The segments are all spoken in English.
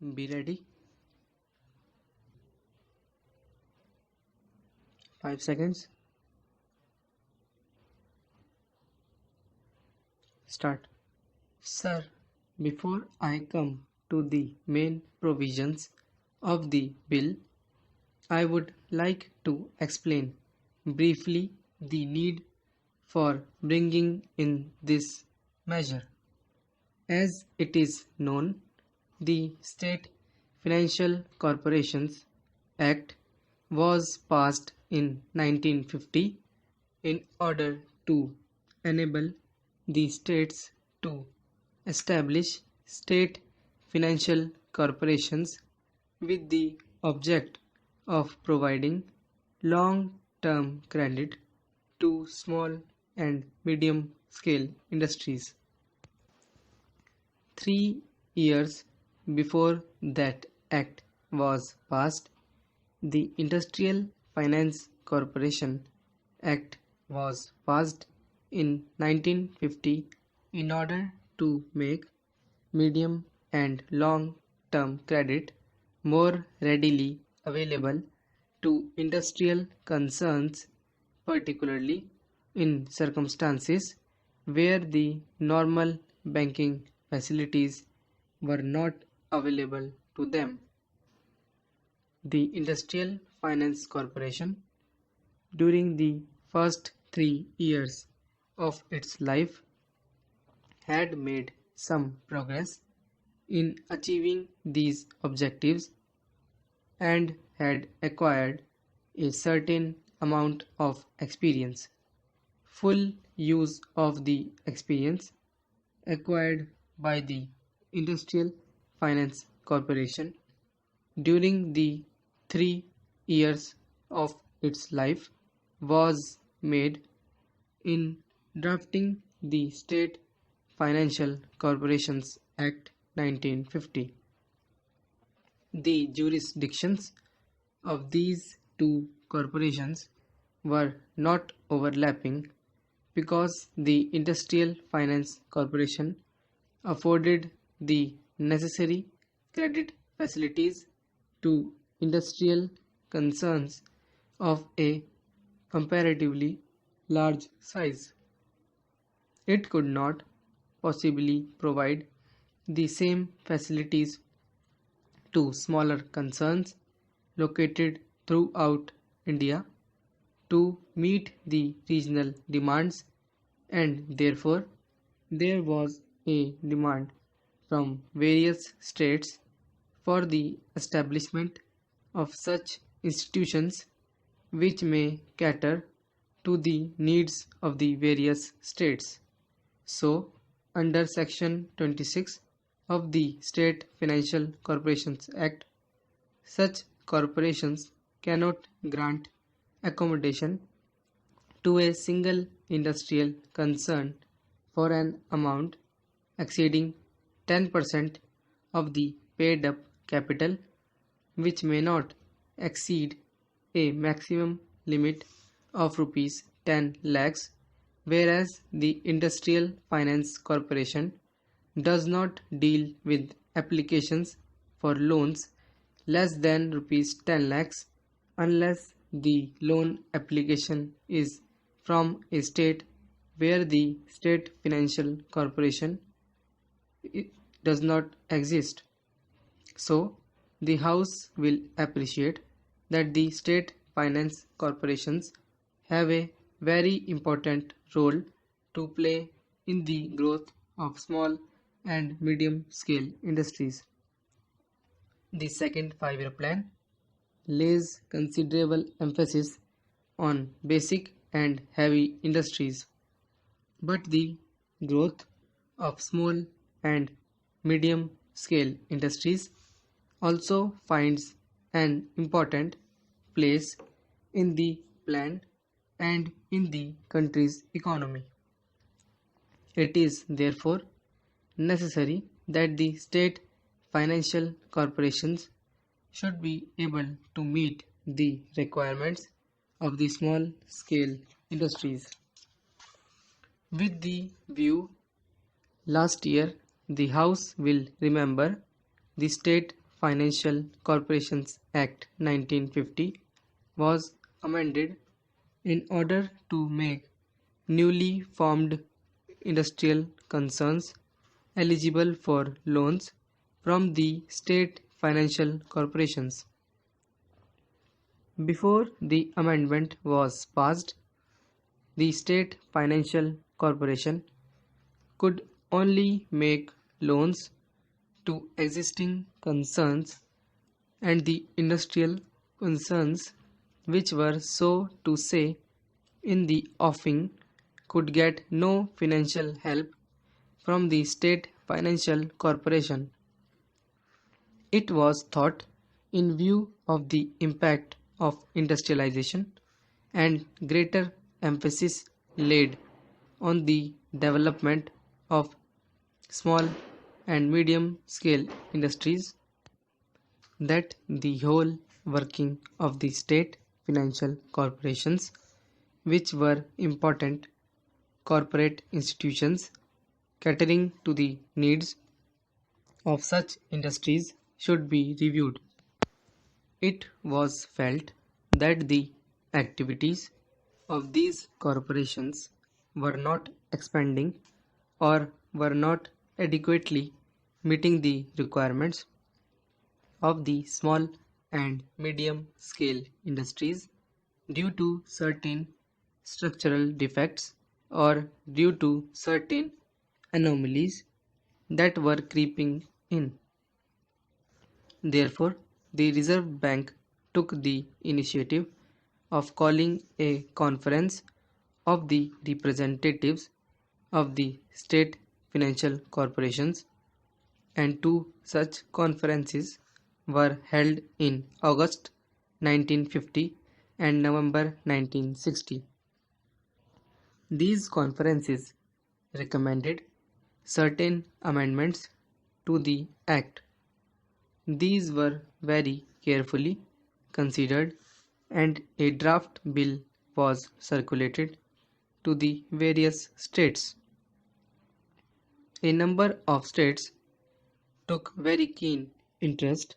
Be ready. 5 seconds. Start. Sir, before I come to the main provisions of the bill, I would like to explain briefly the need for bringing in this measure. As it is known, the State Financial Corporations Act was passed in 1950 in order to enable the states to establish state financial corporations with the object of providing long-term credit to small and medium-scale industries. 3 years before that act was passed, the Industrial Finance Corporation Act was passed in 1950 in order to make medium and long-term credit more readily available to industrial concerns, particularly in circumstances where the normal banking facilities were not available to them. The Industrial Finance Corporation, during the first 3 years of its life, had made some progress in achieving these objectives and had acquired a certain amount of experience. Full use of the experience acquired by the Industrial Finance Corporation during the 3 years of its life was made in drafting the State Financial Corporations Act 1950. The jurisdictions of these two corporations were not overlapping because the Industrial Finance Corporation afforded the necessary credit facilities to industrial concerns of a comparatively large size. It could not possibly provide the same facilities to smaller concerns located throughout India to meet the regional demands, and therefore there was a demand from various states for the establishment of such institutions which may cater to the needs of the various states. So, under Section 26 of the State Financial Corporations Act, such corporations cannot grant accommodation to a single industrial concern for an amount exceeding 10% of the paid up capital, which may not exceed a maximum limit of rupees 10 lakhs, whereas the Industrial Finance Corporation does not deal with applications for loans less than rupees 10 lakhs unless the loan application is from a state where the State Financial Corporation does not exist. So, the House will appreciate that the state finance corporations have a very important role to play in the growth of small and medium scale industries. The second 5-year plan lays considerable emphasis on basic and heavy industries, but the growth of small and medium scale industries also finds an important place in the plan and in the country's economy. It is therefore necessary that the state financial corporations should be able to meet the requirements of the small scale industries. With the view, last year the House will remember the State Financial Corporations Act 1950 was amended in order to make newly formed industrial concerns eligible for loans from the state financial corporations. Before the amendment was passed, the state financial corporation could only make loans to existing concerns, and the industrial concerns which were so to say in the offing could get no financial help from the state financial corporation. It was thought, in view of the impact of industrialization and greater emphasis laid on the development of small and medium scale industries, that the whole working of the state financial corporations, which were important corporate institutions catering to the needs of such industries, should be reviewed. It was felt that the activities of these corporations were not expanding or were not adequately meeting the requirements of the small and medium scale industries due to certain structural defects or due to certain anomalies that were creeping in. Therefore, the Reserve Bank took the initiative of calling a conference of the representatives of the state financial corporations, and two such conferences were held in August 1950 and November 1960. These conferences recommended certain amendments to the Act. These were very carefully considered, and a draft bill was circulated to the various states. A number of states took very keen interest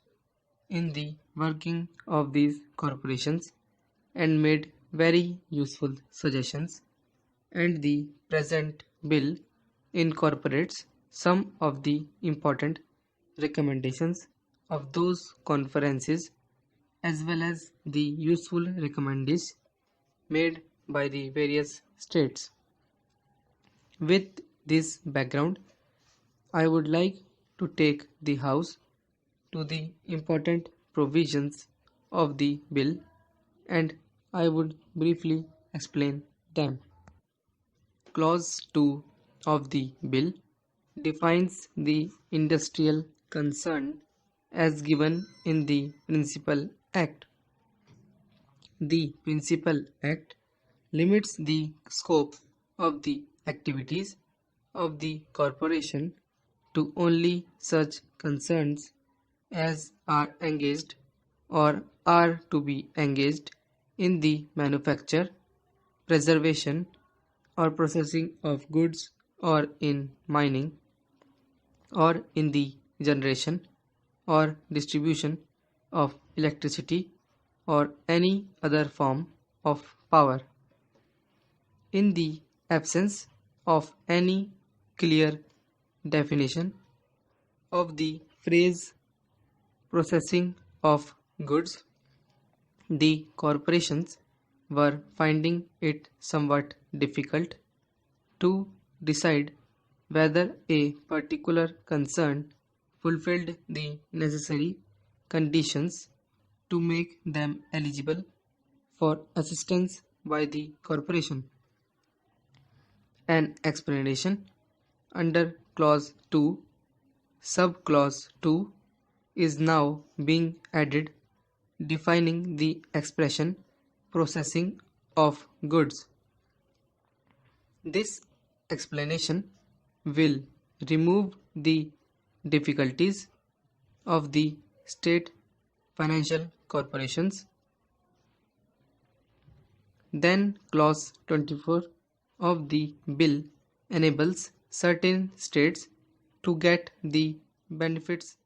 in the working of these corporations and made very useful suggestions, and the present bill incorporates some of the important recommendations of those conferences as well as the useful recommendations made by the various states. With this background, I would like to take the House to the important provisions of the bill, and I would briefly explain them. Clause 2 of the bill defines the industrial concern as given in the Principal Act. The Principal Act limits the scope of the activities of the corporation to only such concerns as are engaged or are to be engaged in the manufacture, preservation, or processing of goods, or in mining, or in the generation or distribution of electricity or any other form of power. In the absence of any clear definition of the phrase processing of goods, the corporations were finding it somewhat difficult to decide whether a particular concern fulfilled the necessary conditions to make them eligible for assistance by the corporation. An explanation under Clause 2, Subclause 2 is now being added, defining the expression processing of goods. This explanation will remove the difficulties of the state financial corporations. Then Clause 24 of the bill enables certain states to get the benefits